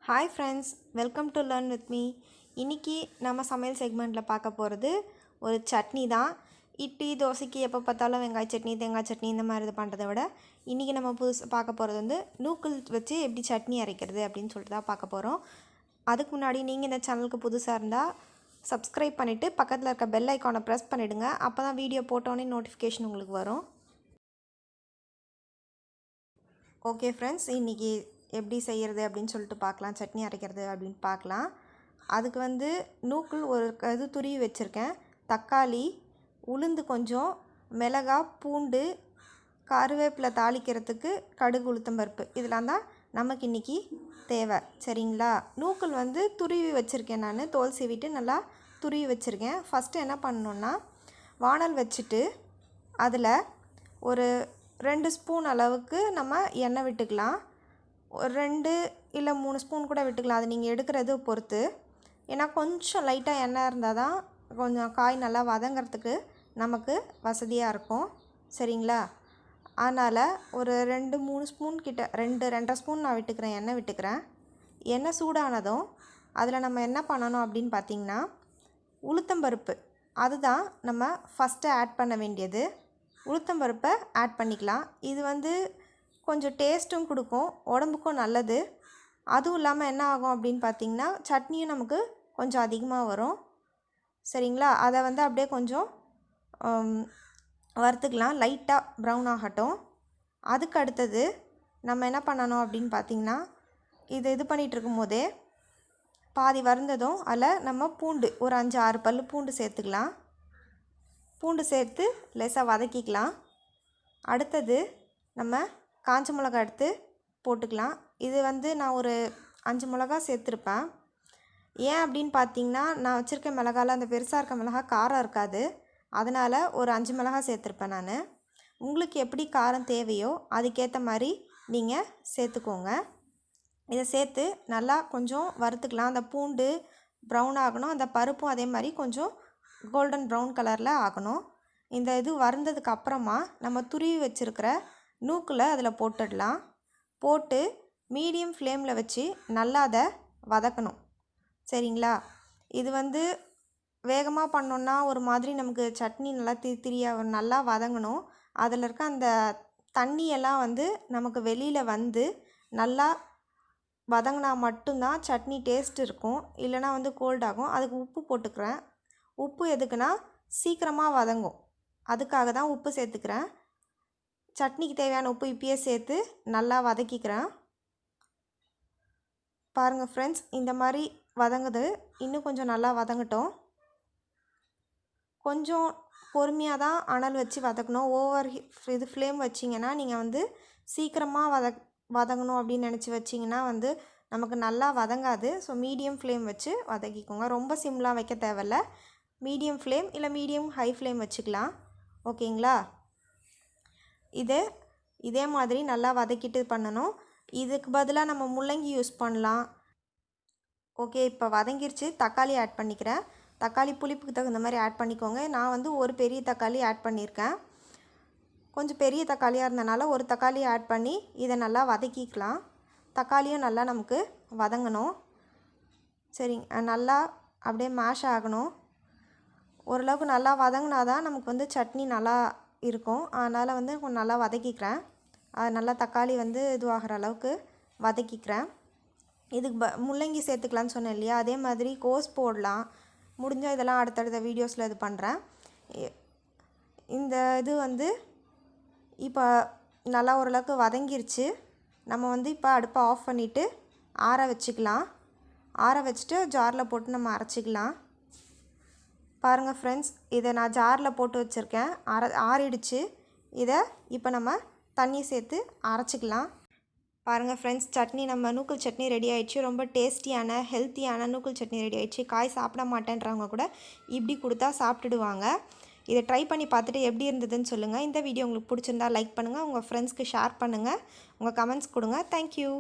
Hi friends, welcome to learn with me. இன்றைக்கி நம்ம சமையல் செக்மெண்ட்டில் பார்க்க போகிறது ஒரு சட்னி தான். இட்லி தோசைக்கு எப்போ பார்த்தாலும் வெங்காய சட்னி, தேங்காய் சட்னி இந்த மாதிரி இது பண்ணுறதை விட இன்றைக்கி நம்ம பார்க்க போகிறது வந்து நூக்கல் வச்சு எப்படி சட்னி அரைக்கிறது அப்படின்னு சொல்லிட்டு தான் பார்க்க போகிறோம். அதுக்கு முன்னாடி நீங்கள் இந்த சேனலுக்கு புதுசாக இருந்தால் சப்ஸ்கிரைப் பண்ணிவிட்டு பக்கத்தில் இருக்க பெல் ஐக்கானை ப்ரெஸ் பண்ணிவிடுங்க. அப்போ தான் வீடியோ போட்டோன்னே நோட்டிஃபிகேஷன் உங்களுக்கு வரும். ஓகே ஃப்ரெண்ட்ஸ், இன்றைக்கி எப்படி செய்கிறது அப்படின்னு சொல்லிட்டு பார்க்கலாம். சட்னி அரைக்கிறது அப்படின்னு பார்க்கலாம். அதுக்கு வந்து நூக்கல் ஒரு இது துருவி வச்சுருக்கேன். தக்காளி, உளுந்து கொஞ்சம், மிளகாய், பூண்டு, கருவேப்பிலை தாளிக்கிறதுக்கு கடுகு, உளுத்தம்பருப்பு இதெல்லாம் தான் நமக்கு இன்றைக்கி தேவை. சரிங்களா? நூக்கல் வந்து துருவி வச்சுருக்கேன். நான் தோல் சீவிட்டு நல்லா துருவி வச்சுருக்கேன். ஃபஸ்ட்டு என்ன பண்ணணுன்னா, வானல் வச்சுட்டு அதில் ஒரு 2 ஸ்பூன் அளவுக்கு நம்ம எண்ணெய் விட்டுக்கலாம். ஒரு 2 இல்லை 3 ஸ்பூன் கூட விட்டுக்கலாம். அது நீங்கள் எடுக்கிறது பொறுத்து. ஏன்னா கொஞ்சம் லைட்டாக எண்ணெய் இருந்தால் தான் கொஞ்சம் காய் நல்லா வதங்கிறதுக்கு நமக்கு வசதியாக இருக்கும். சரிங்களா? அதனால் ஒரு 2-3 ஸ்பூன் கிட்ட 2-2.5 ஸ்பூன் நான் விட்டுக்கிறேன், எண்ணெய் விட்டுக்கிறேன். எண்ணெய் சூடானதும் அதில் நம்ம என்ன பண்ணணும் அப்படின்னு பார்த்திங்கன்னா, உளுத்தம்பருப்பு அதுதான் நம்ம ஃபஸ்ட்டு ஆட் பண்ண வேண்டியது. உளுத்தம்பருப்பை ஆட் பண்ணிக்கலாம். இது வந்து கொஞ்சம் டேஸ்ட்டும் கொடுக்கும், உடம்புக்கும் நல்லது. அதுவும் இல்லாமல் என்ன ஆகும் அப்படின்னு பார்த்திங்கன்னா, சட்னியும் நமக்கு கொஞ்சம் அதிகமாக வரும். சரிங்களா? அதை வந்து அப்படியே கொஞ்சம் வறுத்துக்கலாம், லைட்டாக ப்ரௌன் ஆகட்டும். அதுக்கு அடுத்தது நம்ம என்ன பண்ணணும் அப்படின்னு பார்த்திங்கன்னா, இது பண்ணிகிட்டு இருக்கும் போதே பாதி வறுந்ததும் அதில் நம்ம பூண்டு ஒரு 5-6 பல் பூண்டு சேர்த்துக்கலாம். பூண்டு சேர்த்து லேசாக வதக்கிக்கலாம். அடுத்தது நம்ம காஞ்ச மிளகா எடுத்து போட்டுக்கலாம். இது வந்து நான் ஒரு 5 மிளகா சேர்த்துருப்பேன். ஏன் அப்படின்னு பார்த்தீங்கன்னா, நான் வச்சுருக்க மிளகாவில் அந்த பெருசாக இருக்க மிளகா காரம் இருக்காது. அதனால் ஒரு 5 மிளகா சேர்த்துருப்பேன் நான். உங்களுக்கு எப்படி காரம் தேவையோ அதுக்கேற்ற மாதிரி நீங்கள் சேர்த்துக்கோங்க. இதை சேர்த்து நல்லா கொஞ்சம் வறுத்துக்கலாம். அந்த பூண்டு ப்ரௌன் ஆகணும், அந்த பருப்பும் அதே மாதிரி கொஞ்சம் கோல்டன் ப்ரௌன் கலரில் ஆகணும். இந்த இது வறுந்ததுக்கு அப்புறமா நம்ம துருவி வச்சுருக்கிற நூக்கில் அதில் போட்டுடலாம். போட்டு மீடியம் ஃப்ளேமில் வச்சு நல்லா அதை வதக்கணும். சரிங்களா? இது வந்து வேகமாக பண்ணோன்னா ஒரு மாதிரி நமக்கு சட்னி நல்லா திரியாக நல்லா வதங்கணும். அதில் இருக்க அந்த தண்ணியெல்லாம் வந்து நமக்கு வெளியில் வந்து நல்லா வதங்கினா மட்டும்தான் சட்னி டேஸ்ட் இருக்கும். இல்லைனா வந்து கோல்டாகும். அதுக்கு உப்பு போட்டுக்கிறேன். உப்பு எதுக்குன்னா சீக்கிரமாக வதங்கும், அதுக்காக தான் உப்பு சேர்த்துக்கிறேன். சட்னிக்கு தேவையான உப்பு இப்பயே சேர்த்து நல்லா வதக்கிக்கிறேன். பாருங்கள் ஃப்ரெண்ட்ஸ், இந்த மாதிரி வதங்குது. இன்னும் கொஞ்சம் நல்லா வதங்கட்டும். கொஞ்சம் பொறுமையாக தான் அனல் வச்சு வதக்கணும். ஓவர் இது ஃப்ளேம் வச்சிங்கன்னா நீங்கள் வந்து சீக்கிரமாக வதங்கணும் அப்படின்னு நினச்சி வச்சிங்கன்னா வந்து நமக்கு நல்லா வதங்காது. ஸோ மீடியம் ஃப்ளேம் வச்சு வதக்கிக்கோங்க. ரொம்ப சிம்லாம் வைக்க தேவையில்ல. மீடியம் ஃப்ளேம் இல்லை மீடியம் ஹை ஃப்ளேம் வச்சுக்கலாம். ஓகேங்களா? இதே மாதிரி நல்லா வதக்கிட்டு பண்ணணும். இதுக்கு பதிலாக நம்ம முள்ளங்கி யூஸ் பண்ணலாம். ஓகே, இப்போ வதங்கிருச்சு. தக்காளி ஆட் பண்ணிக்கிறேன். தக்காளி புளிப்புக்கு தகுந்த மாதிரி ஆட் பண்ணிக்கோங்க. நான் வந்து ஒரு பெரிய தக்காளி ஆட் பண்ணியிருக்கேன். கொஞ்சம் பெரிய தக்காளியாக இருந்தனால ஒரு தக்காளி ஆட் பண்ணி இதை நல்லா வதக்கிக்கலாம். தக்காளியும் நல்லா நமக்கு வதங்கணும். சரிங்க, நல்லா அப்படியே மேஷ் ஆகணும். ஓரளவுக்கு நல்லா வதங்கினா தான் நமக்கு வந்து சட்னி நல்லா இருக்கும். அதனால் வந்து கொஞ்சம் நல்லா வதக்கிக்கிறேன். அது நல்லா தக்காளி வந்து இதுவாகிற அளவுக்கு வதக்கிக்கிறேன். இதுக்கு முள்ளங்கி சேர்த்துக்கலான்னு சொன்னேன் இல்லையா? அதே மாதிரி கோஸ் போடலாம். முடிஞ்சால் இதெல்லாம் அடுத்தடுத்த வீடியோஸில் இது பண்ணுறேன். இந்த இது வந்து இப்போ நல்லா ஓரளவுக்கு வதங்கிருச்சு. நம்ம வந்து இப்போ அடுப்பை ஆஃப் பண்ணிவிட்டு ஆற வச்சுக்கலாம். ஆற வச்சுட்டு ஜாரில் போட்டு நம்ம அரைச்சிக்கலாம். பாருங்கள் ஃப்ரெண்ட்ஸ், இதை நான் ஜாரில் போட்டு வச்சுருக்கேன். ஆறிடுச்சு. இதை இப்போ நம்ம தண்ணி சேர்த்து அரைச்சிக்கலாம். பாருங்கள் ஃப்ரெண்ட்ஸ், சட்னி நம்ம நூக்கல் சட்னி ரெடி ஆகிடுச்சு. ரொம்ப டேஸ்டியான ஹெல்த்தியான நூக்கல் சட்னி ரெடி ஆகிடுச்சு. காய் சாப்பிட மாட்டேன்றவங்க கூட இப்படி கொடுத்தா சாப்பிட்டுடுவாங்க. இதை ட்ரை பண்ணி பார்த்துட்டு எப்படி இருந்ததுன்னு சொல்லுங்கள். இந்த வீடியோ உங்களுக்கு பிடிச்சிருந்தா லைக் பண்ணுங்கள், உங்கள் ஃப்ரெண்ட்ஸ்க்கு ஷேர் பண்ணுங்கள், உங்கள் கமெண்ட்ஸ் கொடுங்க. தேங்க்யூ.